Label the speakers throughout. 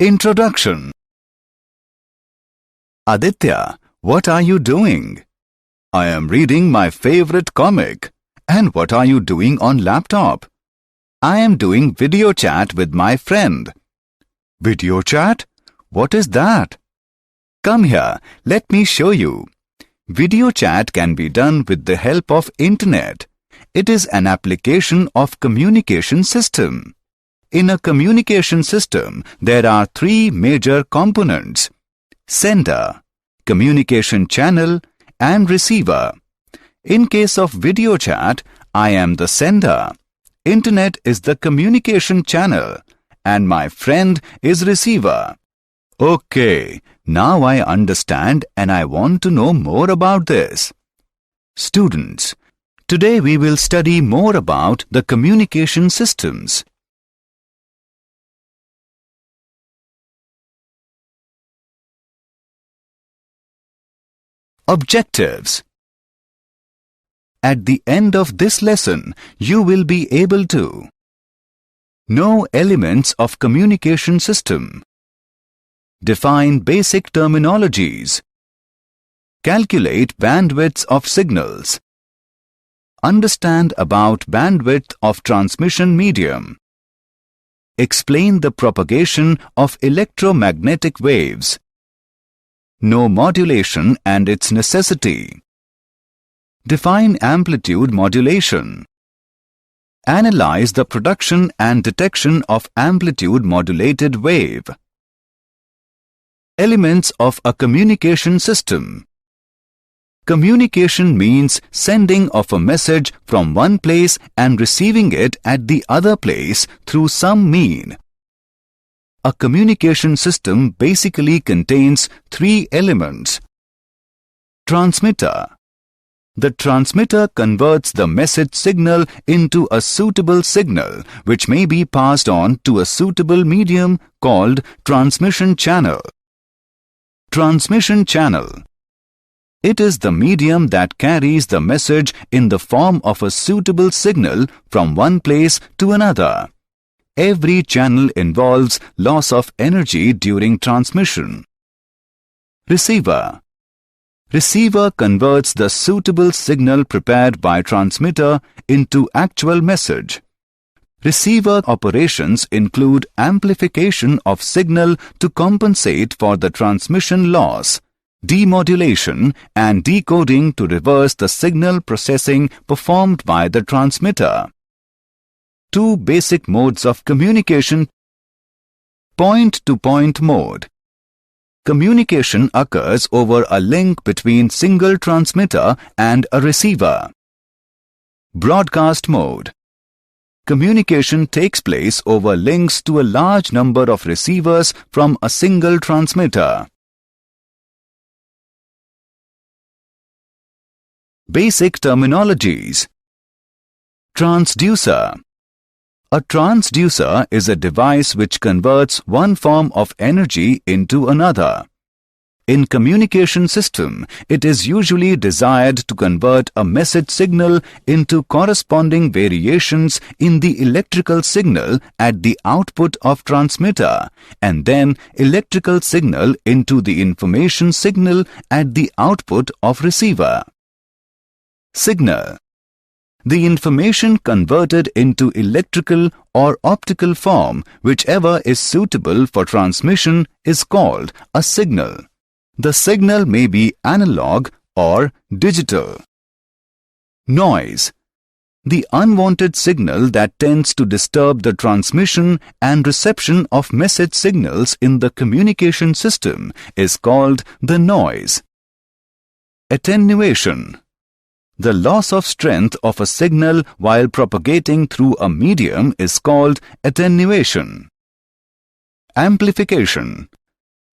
Speaker 1: Introduction. Aditya, what are you doing? I am reading my favorite comic. And what are you doing on laptop? I am doing video chat with my friend. Video chat? What is that? Come here, let me show you. Video chat can be done with the help of internet. It is an application of communication system. In a communication system, there are three major components: sender, communication channel, and receiver. In case of video chat, I am the sender. Internet is the communication channel, and my friend is receiver. Okay, now I understand and I want to know more about this. Students, today we will study more about the communication systems. Objectives. At the end of this lesson, you will be able to know elements of communication system, define basic terminologies, calculate bandwidths of signals, understand about bandwidth of transmission medium, explain the propagation of electromagnetic waves, know modulation and its necessity, define amplitude modulation, analyze the production and detection of amplitude modulated wave. Elements of a communication system. Communication means sending of a message from one place and receiving it at the other place through some mean. A communication system basically contains three elements. Transmitter. The transmitter converts the message signal into a suitable signal which may be passed on to a suitable medium called transmission channel. Transmission channel. It is the medium that carries the message in the form of a suitable signal from one place to another. Every channel involves loss of energy during transmission. Receiver. Receiver converts the suitable signal prepared by transmitter into actual message. Receiver operations include amplification of signal to compensate for the transmission loss, demodulation, and decoding to reverse the signal processing performed by the transmitter. Two basic modes of communication. Point-to-point mode. Communication occurs over a link between single transmitter and a receiver. Broadcast mode. Communication takes place over links to a large number of receivers from a single transmitter. Basic terminologies. Transducer. A transducer is a device which converts one form of energy into another. In communication system, it is usually desired to convert a message signal into corresponding variations in the electrical signal at the output of transmitter, and then electrical signal into the information signal at the output of receiver. Signal. The information converted into electrical or optical form, whichever is suitable for transmission, is called a signal. The signal may be analog or digital. Noise. The unwanted signal that tends to disturb the transmission and reception of message signals in the communication system is called the noise. Attenuation. The loss of strength of a signal while propagating through a medium is called attenuation. Amplification.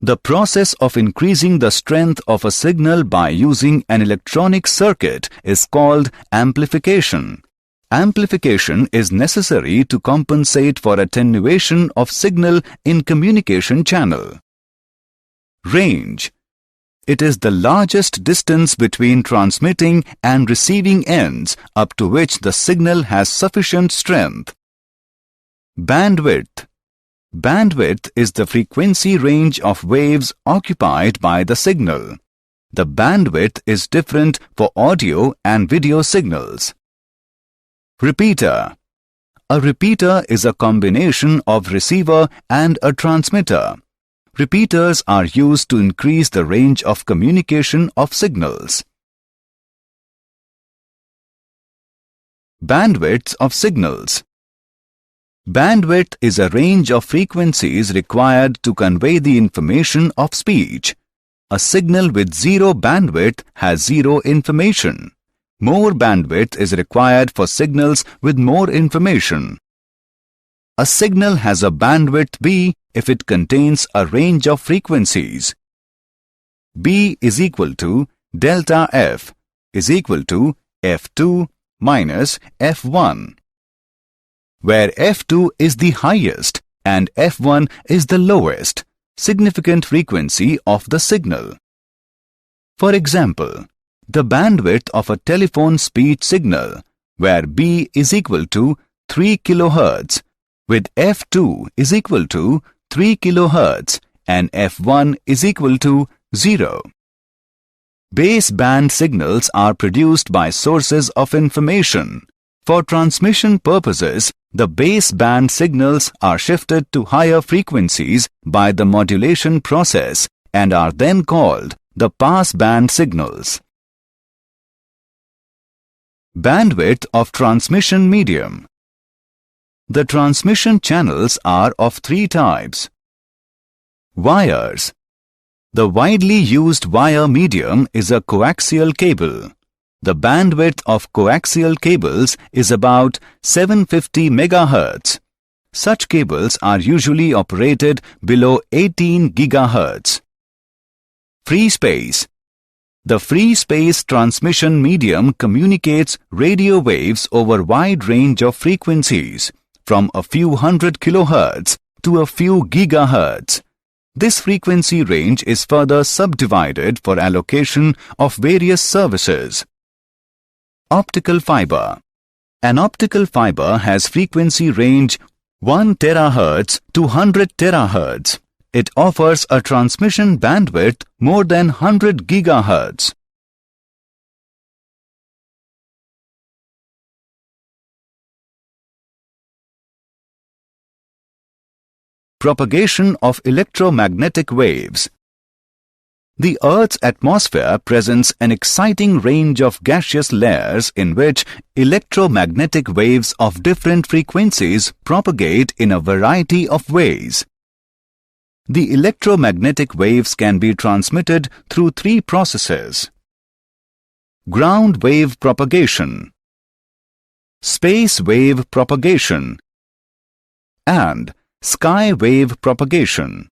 Speaker 1: The process of increasing the strength of a signal by using an electronic circuit is called amplification. Amplification is necessary to compensate for attenuation of signal in communication channel. Range. It is the largest distance between transmitting and receiving ends up to which the signal has sufficient strength. Bandwidth. Bandwidth is the frequency range of waves occupied by the signal. The bandwidth is different for audio and video signals. Repeater. A repeater is a combination of receiver and a transmitter. Repeaters are used to increase the range of communication of signals. Bandwidths of signals. Bandwidth is a range of frequencies required to convey the information of speech. A signal with zero bandwidth has zero information. More bandwidth is required for signals with more information. A signal has a bandwidth B if it contains a range of frequencies. B is equal to delta F is equal to F2 minus F1, where F2 is the highest and F1 is the lowest significant frequency of the signal. For example, the bandwidth of a telephone speech signal, where B is equal to 3 kHz, with F2 is equal to 3 kHz and F1 is equal to 0. Baseband signals are produced by sources of information. For transmission purposes, the baseband signals are shifted to higher frequencies by the modulation process and are then called the passband signals. Bandwidth of transmission medium. The transmission channels are of three types. Wires. The widely used wire medium is a coaxial cable. The bandwidth of coaxial cables is about 750 MHz. Such cables are usually operated below 18 GHz. Free space. The free space transmission medium communicates radio waves over wide range of frequencies, from a few hundred kHz to a few gigahertz. This frequency range is further subdivided for allocation of various services. Optical fiber. An optical fiber has frequency range 1 terahertz to 100 terahertz. It offers a transmission bandwidth more than 100 gigahertz. Propagation of electromagnetic waves. The Earth's atmosphere presents an exciting range of gaseous layers in which electromagnetic waves of different frequencies propagate in a variety of ways. The electromagnetic waves can be transmitted through three processes: ground wave propagation, space wave propagation, and sky wave propagation.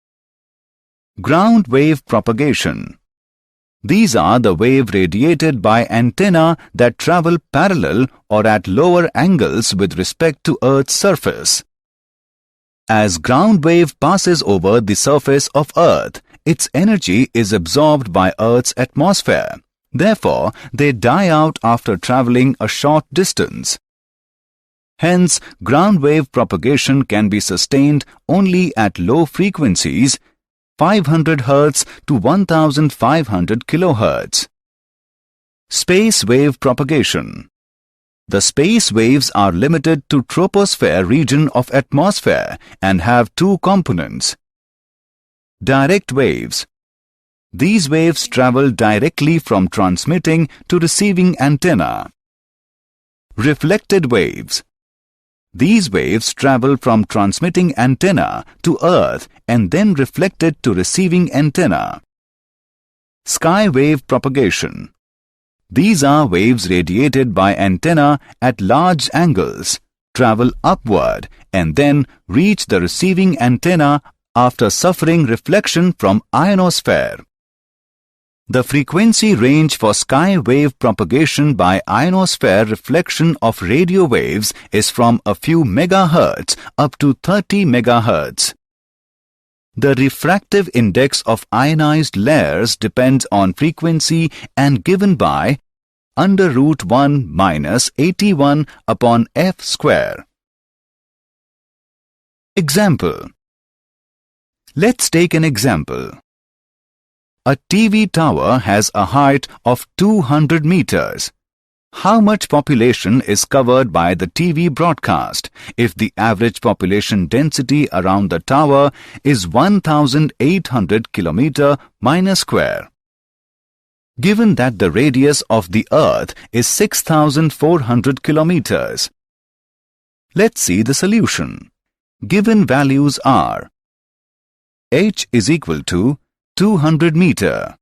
Speaker 1: Ground wave propagation. These are the wave radiated by antennae that travel parallel or at lower angles with respect to Earth's surface. As ground wave passes over the surface of Earth, its energy is absorbed by Earth's atmosphere. Therefore, they die out after traveling a short distance. Hence, ground wave propagation can be sustained only at low frequencies, 500 Hz to 1500 kHz. Space wave propagation. The space waves are limited to troposphere region of atmosphere and have two components. Direct waves. These waves travel directly from transmitting to receiving antenna. Reflected waves. These waves travel from transmitting antenna to Earth and then reflected to receiving antenna. Sky wave propagation. These are waves radiated by antenna at large angles, travel upward and then reach the receiving antenna after suffering reflection from ionosphere. The frequency range for sky wave propagation by ionosphere reflection of radio waves is from a few megahertz up to 30 megahertz. The refractive index of ionized layers depends on frequency and given by under root 1 minus 81 upon f square. Example: Let's take an example. A TV tower has a height of 200 meters. How much population is covered by the TV broadcast if the average population density around the tower is 1800 km minus square? Given that the radius of the Earth is 6400 kilometers. Let's see the solution. Given values are H is equal to 200 meter.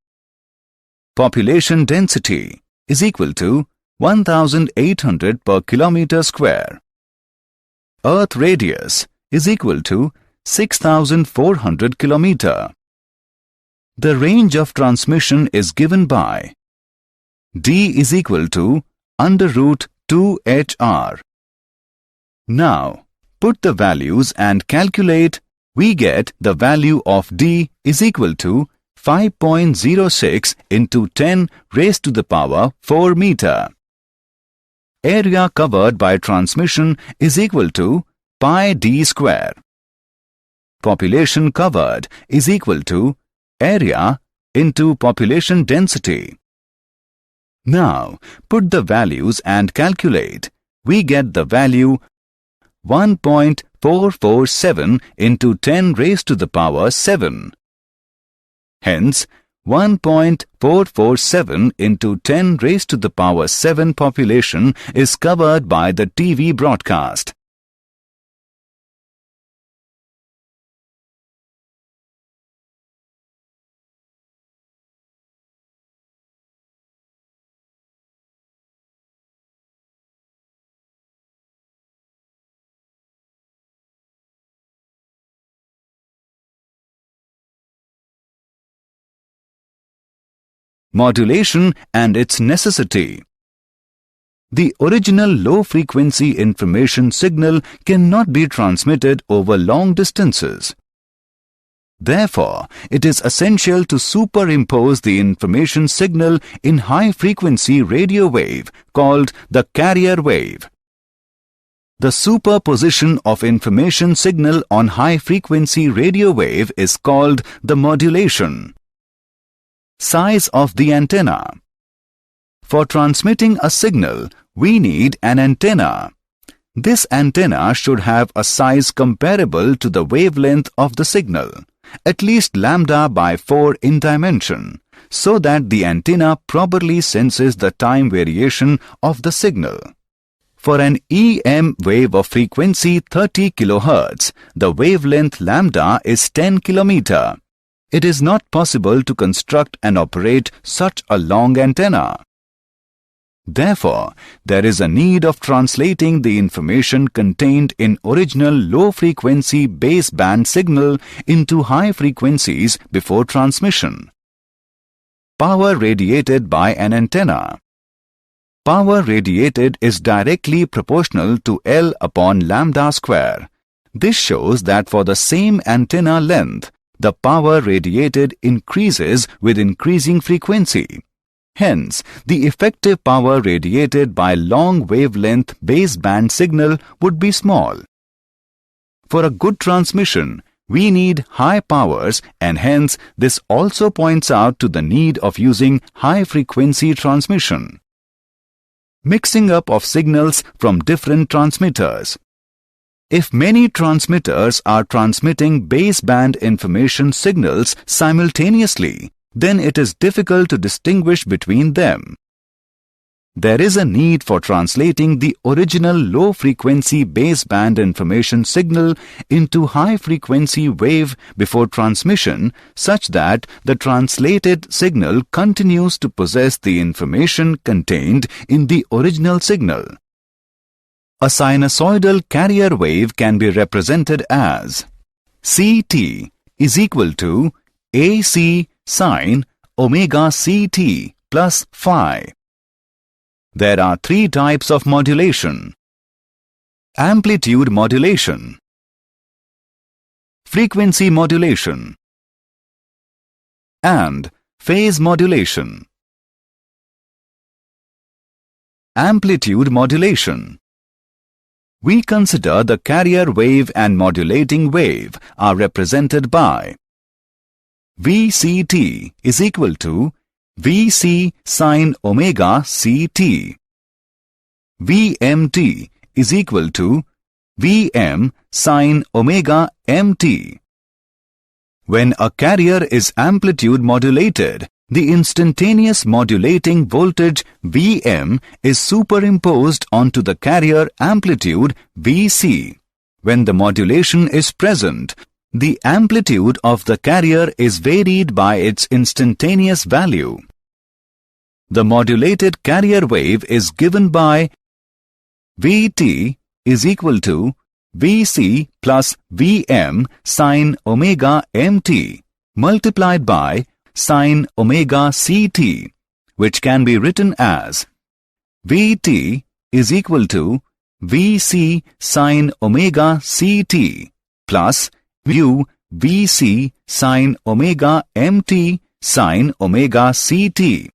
Speaker 1: Population density is equal to 1800 per kilometer square. Earth radius is equal to 6400 kilometer. The range of transmission is given by D is equal to under root 2HR. Now, put the values and calculate. We get the value of D is equal to 5.06 into 10 raised to the power 4 meter. Area covered by transmission is equal to pi d square. Population covered is equal to area into population density. Now, put the values and calculate. We get the value 1.447 into 10 raised to the power 7. Hence, 1.447 into 10 raised to the power 7 population is covered by the TV broadcast. Modulation and its necessity. The original low-frequency information signal cannot be transmitted over long distances. Therefore, it is essential to superimpose the information signal in high-frequency radio wave called the carrier wave. The superposition of information signal on high-frequency radio wave is called the modulation. Size of the antenna. For transmitting a signal, we need an antenna. This antenna should have a size comparable to the wavelength of the signal, at least lambda by 4 in dimension, so that the antenna properly senses the time variation of the signal. For an EM wave of frequency 30 kHz, the wavelength lambda is 10 km. It is not possible to construct and operate such a long antenna. Therefore, there is a need of translating the information contained in original low-frequency baseband signal into high frequencies before transmission. Power radiated by an antenna. Power radiated is directly proportional to L upon lambda square. This shows that for the same antenna length, the power radiated increases with increasing frequency. Hence, the effective power radiated by long wavelength baseband signal would be small. For a good transmission, we need high powers, and hence this also points out to the need of using high-frequency transmission. Mixing up of signals from different transmitters. If many transmitters are transmitting baseband information signals simultaneously, then it is difficult to distinguish between them. There is a need for translating the original low-frequency baseband information signal into high-frequency wave before transmission, such that the translated signal continues to possess the information contained in the original signal. A sinusoidal carrier wave can be represented as CT is equal to AC sine omega CT plus phi. There are 3 types of modulation: amplitude modulation, frequency modulation, and phase modulation. Amplitude modulation. We consider the carrier wave and modulating wave are represented by VCT is equal to VC sine omega CT. VMT is equal to Vm sine omega mt. When a carrier is amplitude modulated, the instantaneous modulating voltage Vm is superimposed onto the carrier amplitude Vc. When the modulation is present, the amplitude of the carrier is varied by its instantaneous value. The modulated carrier wave is given by Vt is equal to Vc plus Vm sine omega mt multiplied by sine omega Ct, which can be written as Vt is equal to Vc sine omega Ct plus mu Vc sine omega mt sine omega Ct,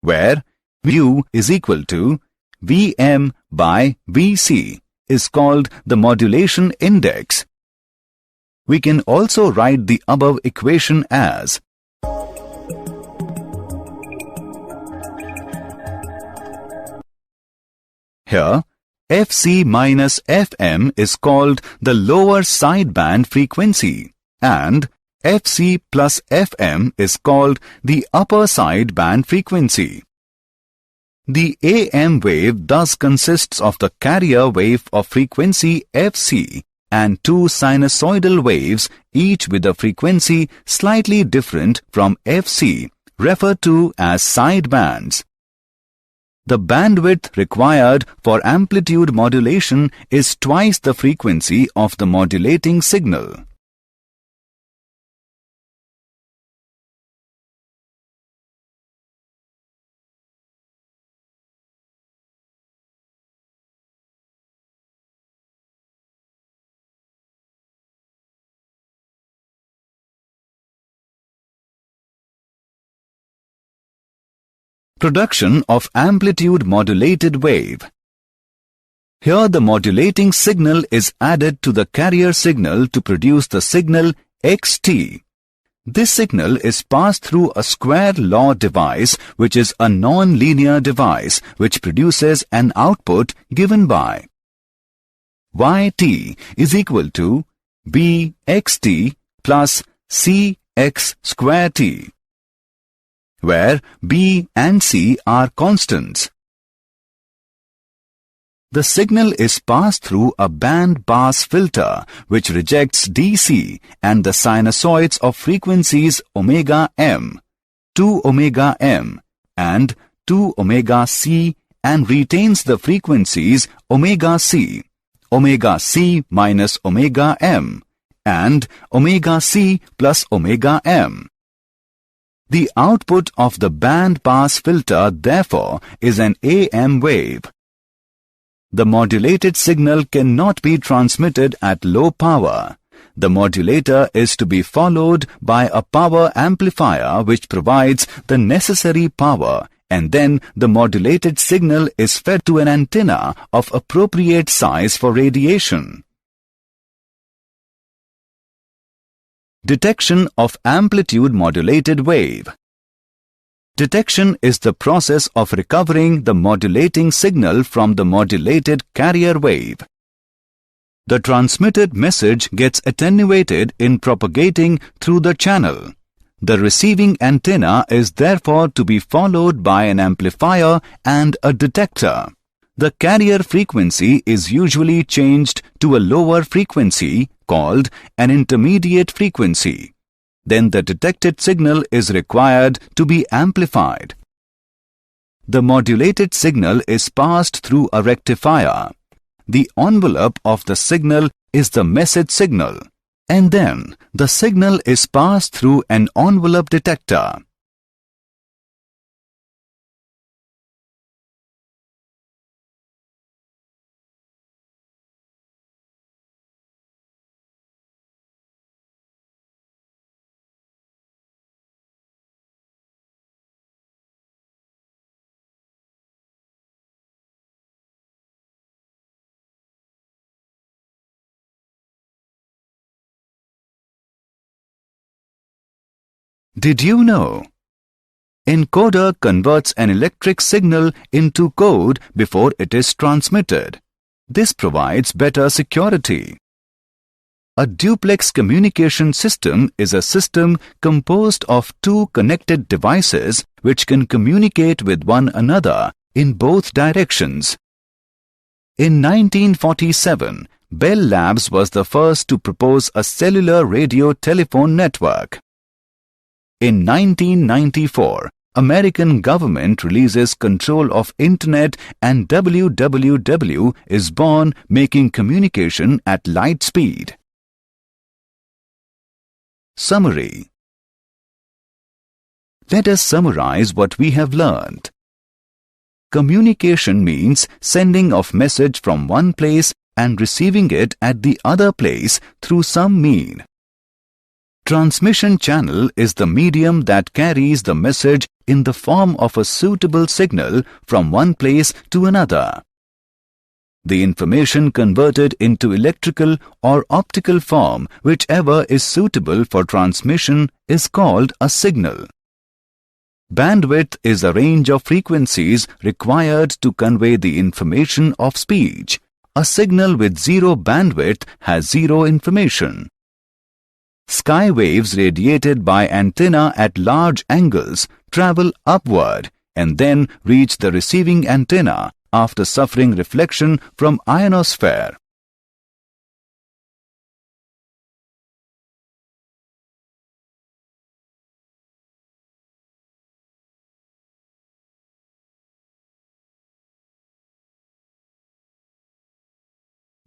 Speaker 1: where mu is equal to Vm by Vc is called the modulation index. We can also write the above equation as here, Fc minus Fm is called the lower sideband frequency and Fc plus Fm is called the upper sideband frequency. The AM wave thus consists of the carrier wave of frequency Fc and two sinusoidal waves, each with a frequency slightly different from Fc, referred to as sidebands. The bandwidth required for amplitude modulation is twice the frequency of the modulating signal. Production of amplitude modulated wave. Here the modulating signal is added to the carrier signal to produce the signal xt. This signal is passed through a square law device, which is a non-linear device which produces an output given by yt is equal to bxt plus cx square t, where B and C are constants. The signal is passed through a band-pass filter which rejects DC and the sinusoids of frequencies omega m, 2 omega m and 2 omega c and retains the frequencies omega c minus omega m and omega c plus omega m. The output of the band-pass filter, therefore, is an AM wave. The modulated signal cannot be transmitted at low power. The modulator is to be followed by a power amplifier which provides the necessary power, and then the modulated signal is fed to an antenna of appropriate size for radiation. Detection of amplitude modulated wave. Detection is the process of recovering the modulating signal from the modulated carrier wave. The transmitted message gets attenuated in propagating through the channel. The receiving antenna is therefore to be followed by an amplifier and a detector. The carrier frequency is usually changed to a lower frequency called an intermediate frequency. Then the detected signal is required to be amplified. The modulated signal is passed through a rectifier. The envelope of the signal is the message signal, and then the signal is passed through an envelope detector. Did you know? Encoder converts an electric signal into code before it is transmitted. This provides better security. A duplex communication system is a system composed of two connected devices which can communicate with one another in both directions. In 1947, Bell Labs was the first to propose a cellular radio telephone network. In 1994, American government releases control of Internet and WWW is born, making communication at light speed. Summary. Let us summarize what we have learned. Communication means sending of message from one place and receiving it at the other place through some mean. Transmission channel is the medium that carries the message in the form of a suitable signal from one place to another. The information converted into electrical or optical form, whichever is suitable for transmission, is called a signal. Bandwidth is a range of frequencies required to convey the information of speech. A signal with zero bandwidth has zero information. Sky waves radiated by antenna at large angles travel upward and then reach the receiving antenna after suffering reflection from ionosphere.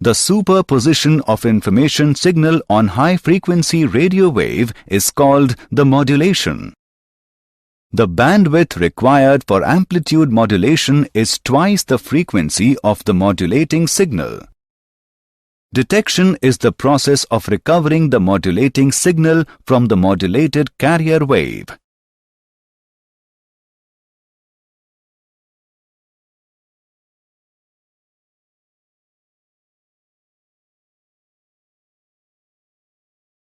Speaker 1: The superposition of information signal on high-frequency radio wave is called the modulation. The bandwidth required for amplitude modulation is twice the frequency of the modulating signal. Detection is the process of recovering the modulating signal from the modulated carrier wave.